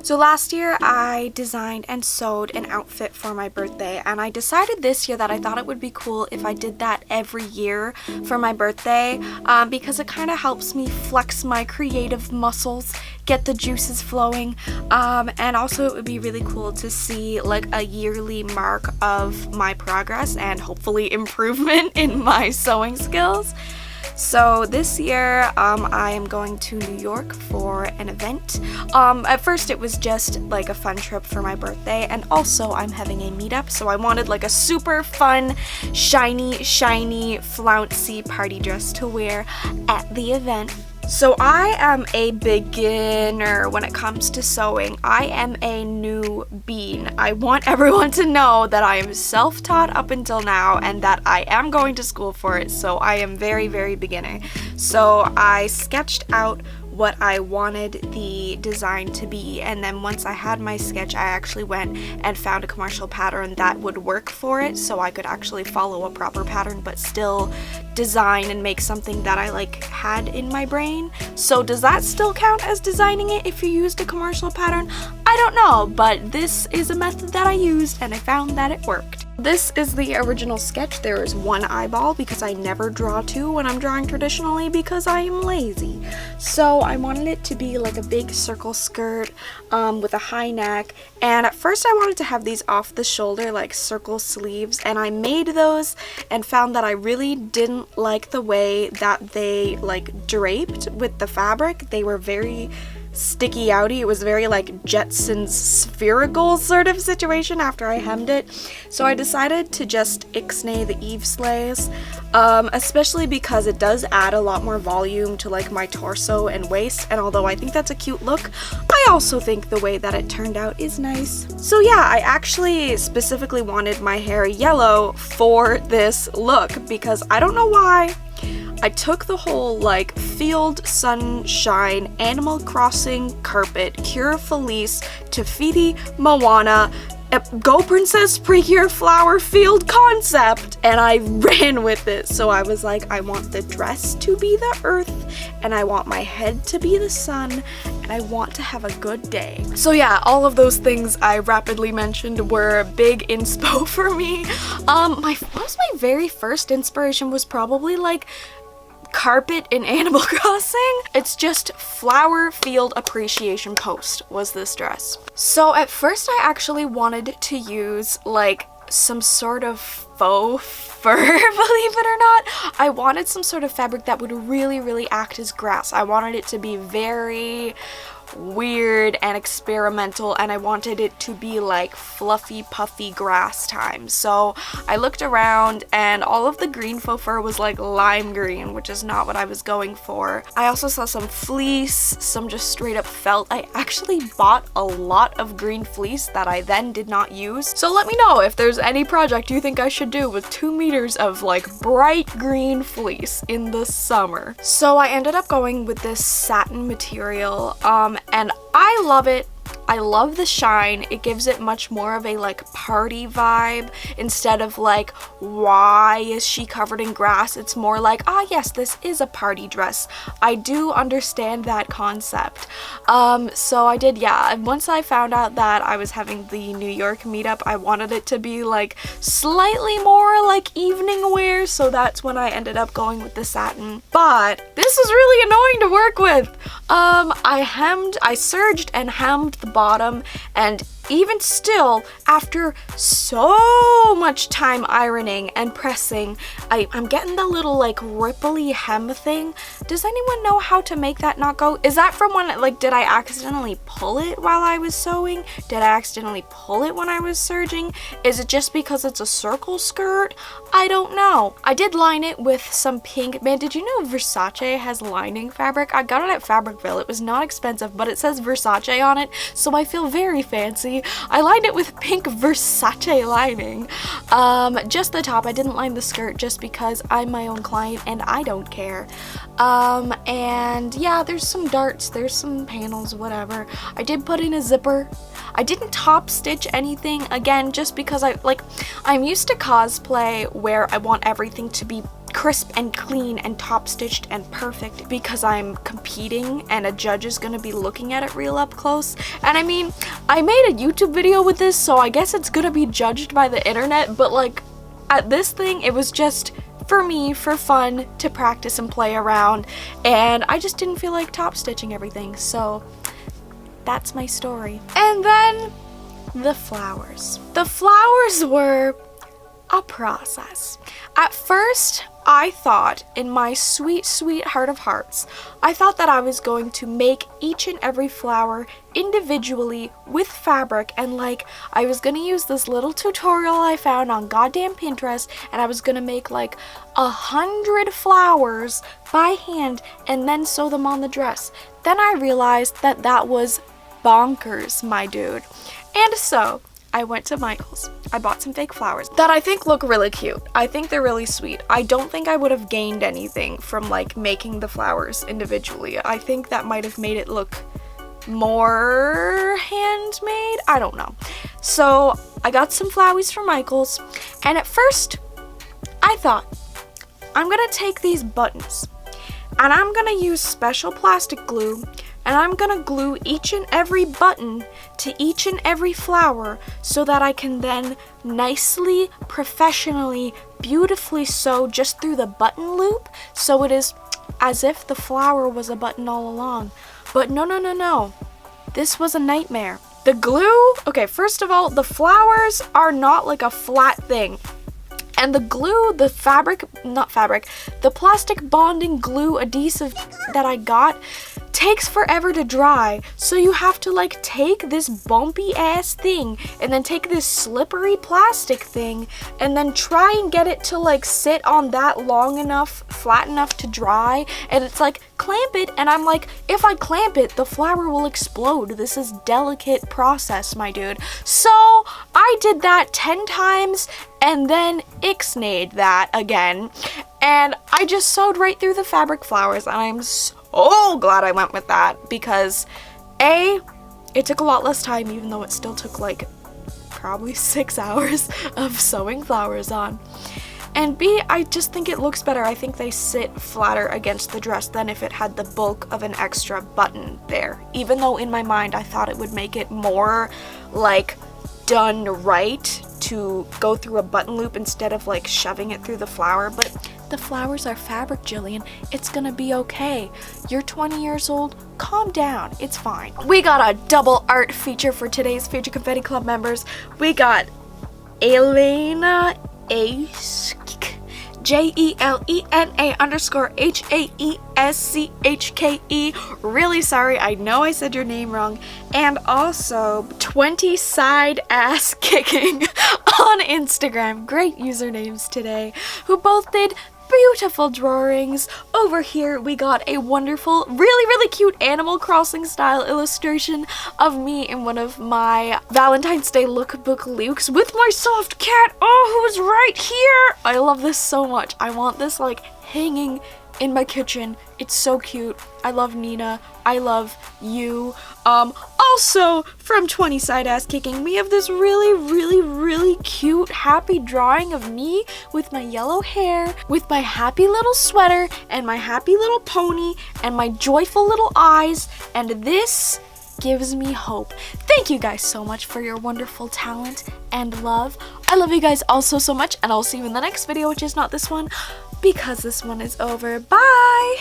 So last year I designed and sewed an outfit for my birthday, and I decided this year that I thought it would be cool if I did that every year for my birthday, because it kind of helps me flex my creative muscles, get the juices flowing, and also it would be really cool to see like a yearly mark of my progress and hopefully improvement in my sewing skills. So this year, I am going to New York for an event. At first it was just like a fun trip for my birthday, and also I'm having a meetup, so I wanted like a super fun, shiny, flouncy party dress to wear at the event. So I am a beginner when it comes to sewing. I am a new bean. I want everyone to know that I am self-taught up until now and that I am going to school for it, so I am very, very beginner. So I sketched out what I wanted the design to be, and then once I had my sketch, I actually went and found a commercial pattern that would work for it, so I could actually follow a proper pattern but still design and make something that I like had in my brain. So does that still count as designing it if you used a commercial pattern? I don't know, but this is a method that I used and I found that it worked. This is the original sketch. There is one eyeball because I never draw two when I'm drawing traditionally because I am lazy. So I wanted it to be like a big circle skirt with a high neck, and at first I wanted to have these off the shoulder like circle sleeves, and I made those and found that I really didn't like the way that they like draped with the fabric. They were very sticky outy. It was very like Jetsons spherical sort of situation after I hemmed it. So I decided to just ixnay the eave slays, especially because it does add a lot more volume to like my torso and waist, and although I think that's a cute look, I also think the way that it turned out is nice. So yeah, I actually specifically wanted my hair yellow for this look because I don't know why. I took the whole like field, sunshine, Animal Crossing carpet, Cura Felice, Tafiti, Moana, Go Princess Precure Flower Field concept, and I ran with it. So I was like, I want the dress to be the earth, and I want my head to be the sun, and I want to have a good day. So yeah, all of those things I rapidly mentioned were big inspo for me. My very first inspiration was probably like carpet in Animal Crossing. It's just flower field appreciation post was this dress. So at first I actually wanted to use like some sort of faux fur, believe it or not. I wanted some sort of fabric that would really act as grass. I wanted it to be very weird and experimental, and I wanted it to be like fluffy, puffy grass time. So I looked around and all of the green faux fur was like lime green, which is not what I was going for. I also saw some fleece, some just straight up felt. I actually bought a lot of green fleece that I then did not use. So let me know if there's any project you think I should do with 2 meters of like bright green fleece in the summer. So I ended up going with this satin material, and I love it. I love the shine. It gives it much more of a like party vibe instead of like, why is she covered in grass? It's more like, ah yes, this is a party dress. I do understand that concept. So I did, yeah. Once I found out that I was having the New York meetup, I wanted it to be like slightly more like evening wear, so that's when I ended up going with the satin. But this was really annoying to work with. I serged and hemmed the bottom, and even still, after so much time ironing and pressing, I'm getting the little like ripply hem thing. Does anyone know how to make that not go? Is that from when, like, did I accidentally pull it while I was sewing? Did I accidentally pull it when I was serging? Is it just because it's a circle skirt? I don't know. I did line it with some pink. Man, did you know Versace has lining fabric? I got it at Fabricville. It was not expensive, but it says Versace on it, so I feel very fancy. I lined it with pink Versace lining. Just the top. I didn't line the skirt just because I'm my own client and I don't care. And yeah, there's some darts, there's some panels, whatever. I did put in a zipper. I didn't top stitch anything, again, just because I'm used to cosplay where I want everything to be crisp and clean and top stitched and perfect because I'm competing and a judge is gonna be looking at it real up close. And I mean, I made a YouTube video with this, so I guess it's gonna be judged by the internet, but like at this thing, it was just for me, for fun, to practice and play around, and I just didn't feel like top stitching everything, so that's my story. And then the flowers. The flowers were a process. At first, I thought, in my sweet, sweet heart of hearts, I thought that I was going to make each and every flower individually with fabric, and like I was gonna use this little tutorial I found on goddamn Pinterest, and I was gonna make like 100 flowers by hand and then sew them on the dress. Then I realized that that was bonkers, my dude. And so I went to Michael's. I bought some fake flowers that I think look really cute. I think they're really sweet. I don't think I would have gained anything from like making the flowers individually. I think that might have made it look more handmade. I don't know. So I got some flowers from Michael's, and at first I thought, I'm gonna take these buttons and I'm gonna use special plastic glue, and I'm gonna glue each and every button to each and every flower so that I can then nicely, professionally, beautifully sew just through the button loop, so it is as if the flower was a button all along. But no, no, no, no. This was a nightmare. The glue, okay, first of all, the flowers are not like a flat thing. And the glue, the plastic bonding glue adhesive that I got takes forever to dry, so you have to like take this bumpy ass thing and then take this slippery plastic thing and then try and get it to like sit on that long enough, flat enough to dry, and it's like clamp it, and I'm like, if I clamp it, the flower will explode. This is delicate process, my dude. So I did that 10 times and then ixnayed that again, and I just sewed right through the fabric flowers, and I'm so glad I went with that because A, it took a lot less time, even though it still took like probably 6 hours of sewing flowers on, and B, I just think it looks better. I think they sit flatter against the dress than if it had the bulk of an extra button there, even though in my mind I thought it would make it more like done right to go through a button loop instead of like shoving it through the flower. But the flowers are fabric, Jillian. It's gonna be okay. You're 20 years old. Calm down. It's fine. We got a double art feature for today's Future Confetti Club members. We got Elena Ace, JELENA_HAESCHKE. Really sorry, I know I said your name wrong. And also 20 Side Ass Kicking on Instagram. Great usernames today, who both did beautiful drawings. Over here we got a wonderful, really cute Animal Crossing style illustration of me in one of my Valentine's Day lookbook looks with my soft cat, who's right here. I love this so much. I want this like hanging in my kitchen. It's so cute. I love Nina. I love you. Also from 20 Side Ass Kicking, we have this really cute happy drawing of me with my yellow hair, with my happy little sweater and my happy little pony and my joyful little eyes, and this gives me hope. Thank you guys so much for your wonderful talent and love. I love you guys also so much, and I'll see you in the next video, which is not this one because this one is over. Bye!